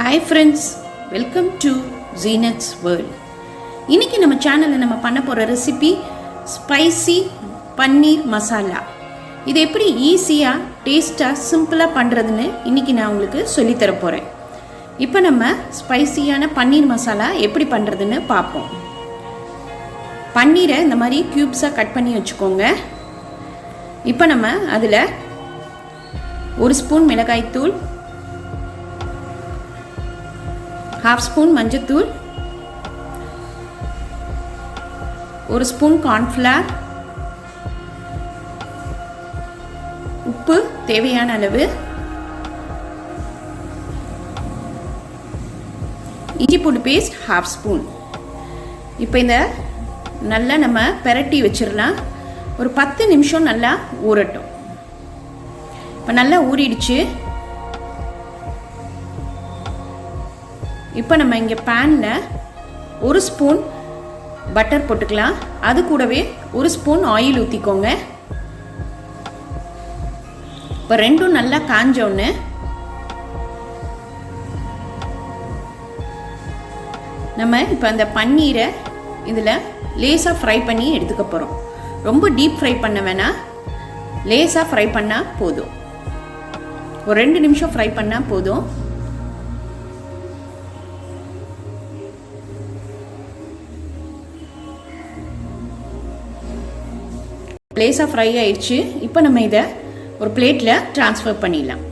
Hi friends, welcome to Zeenath'sworld. இன்னைக்கு நம்ம சேனல்ல நம்ம பண்ண போற ரெசிபி ஸ்பைசி பன்னீர் மசாலா. இது எப்படி ஈஸியா டேஸ்டா சிம்பிளா பண்றதுன்னு இன்னைக்கு நான் உங்களுக்கு சொல்லி தர போறேன். இப்போ நம்ம ஸ்பைசியான பன்னீர் மசாலா எப்படி பண்றதுன்னு பாப்போம். பன்னீரை இந்த மாதிரி கியூப்ஸா கட் பண்ணி வச்சுக்கோங்க. இப்போ நம்ம அதுல 1 ஸ்பூன் மிளகாய் தூள், 1/2 ஸ்பூன் மஞ்சத்தூள், 1 ஸ்பூன் கார்ன்ஃப்ளவர், உப்பு தேவையான அளவு, இஞ்சி பூண்டு பேஸ்ட் 1/2 ஸ்பூன். இப்போ இந்த நல்லா நம்ம பெரட்டி வச்சிடலாம். ஒரு 10 நிமிஷம் நல்லா ஊறட்டும். இப்போ நல்லா ஊறிடுச்சு. இப்போ நம்ம இங்கே பேனில் 1 ஸ்பூன் பட்டர் போட்டுக்கலாம். அது கூடவே 1 ஸ்பூன் ஆயில் ஊற்றிக்கோங்க. இப்போ ரெண்டும் நல்லா காஞ்சோன்னு நம்ம இப்போ அந்த பன்னீரை இதில் லேசாக ஃப்ரை பண்ணி எடுத்துக்க போகிறோம். ரொம்ப டீப் ஃப்ரை பண்ண வேணாம், லேசாக ஃப்ரை பண்ணால் போதும். ஒரு 2 நிமிஷம் ஃப்ரை பண்ணால் போதும். லேசாக ஃப்ரை ஆயிடுச்சு. இப்போ நம்ம இதை ஒரு பிளேட்டில் ட்ரான்ஸ்ஃபர் பண்ணிடலாம்.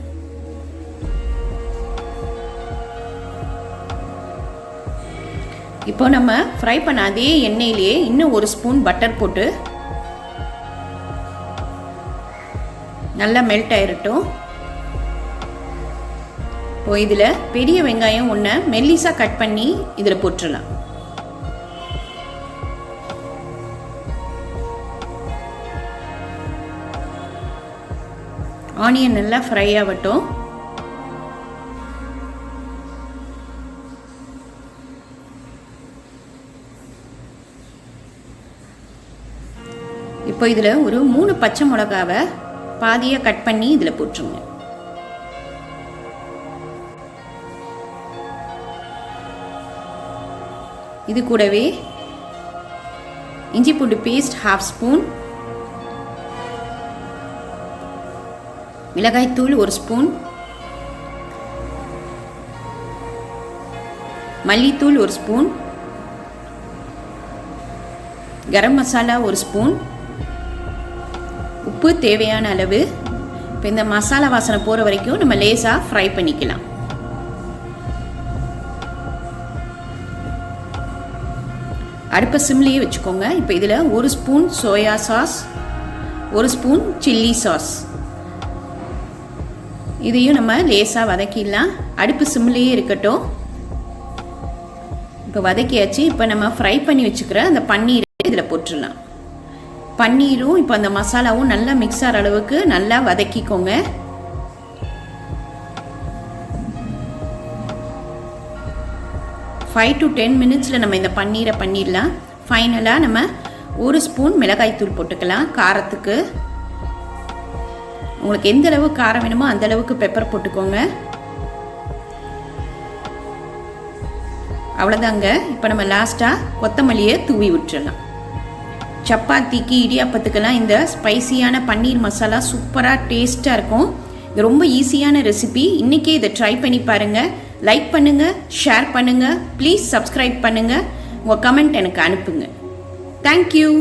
இப்போ நம்ம ஃப்ரை பண்ண அதே எண்ணெயிலேயே இன்னும் 1 ஸ்பூன் பட்டர் போட்டு நல்லா மெல்ட் ஆயிரட்டும். இப்போ இதில் பெரிய வெங்காயம் 1 மெல்லிசாக கட் பண்ணி இதில் போட்டுடலாம். ஆனியன் நல்லா ஃப்ரை ஆகட்டும். இப்போ இதில் ஒரு 3 பச்சை மிளகாவை பாதியாக கட் பண்ணி இதில் போட்டுருங்க. இது கூடவே இஞ்சி பூண்டு பேஸ்ட் 1/2 ஸ்பூன், மிளகாய்த்தூள் 1 ஸ்பூன், மல்லித்தூள் 1 ஸ்பூன், கரம் மசாலா 1 ஸ்பூன், உப்பு தேவையான அளவு. இப்போ இந்த மசாலா வாசனை போகிற வரைக்கும் நம்ம லேசாக ஃப்ரை பண்ணிக்கலாம். அடுப்பை சிம்லேயே வச்சுக்கோங்க. இப்போ இதில் 1 spoon soya sauce, 1 spoon chilli sauce, இதையும் நம்ம லேசாக வதக்கிடலாம். அடுப்பு சிம்லேயே இருக்கட்டும். இப்போ வதக்கியாச்சு. இப்போ நம்ம ஃப்ரை பண்ணி வச்சுக்கிற அந்த பன்னீரை இதில் போட்டுடலாம். பன்னீரும் இப்போ அந்த மசாலாவும் நல்லா மிக்ஸ் ஆகிற அளவுக்கு நல்லா வதக்கிக்கோங்க. ஃபைவ் டு 10 மினிட்ஸில் நம்ம இந்த பன்னீரை பண்ணிடலாம். ஃபைனலாக நம்ம 1 ஸ்பூன் மிளகாய்த்தூள் போட்டுக்கலாம் காரத்துக்கு. உங்களுக்கு எந்த அளவு காரம் வேணுமோ அந்த அளவுக்கு பெப்பர் போட்டுக்கோங்க. அவ்வளோதாங்க. இப்போ நம்ம லாஸ்ட்டாக கொத்தமல்லியை தூவி விட்டுறலாம். சப்பாத்திக்கு இடியாப்பத்துக்கெல்லாம் இந்த ஸ்பைசியான பன்னீர் மசாலா சூப்பராக டேஸ்ட்டாக இருக்கும். இது ரொம்ப ஈஸியான ரெசிபி. இன்றைக்கே இதை ட்ரை பண்ணி பாருங்கள். லைக் பண்ணுங்கள், ஷேர் பண்ணுங்கள், ப்ளீஸ் சப்ஸ்கிரைப் பண்ணுங்கள், உங்கள் கமெண்ட் எனக்கு அனுப்புங்க. தேங்க்யூ.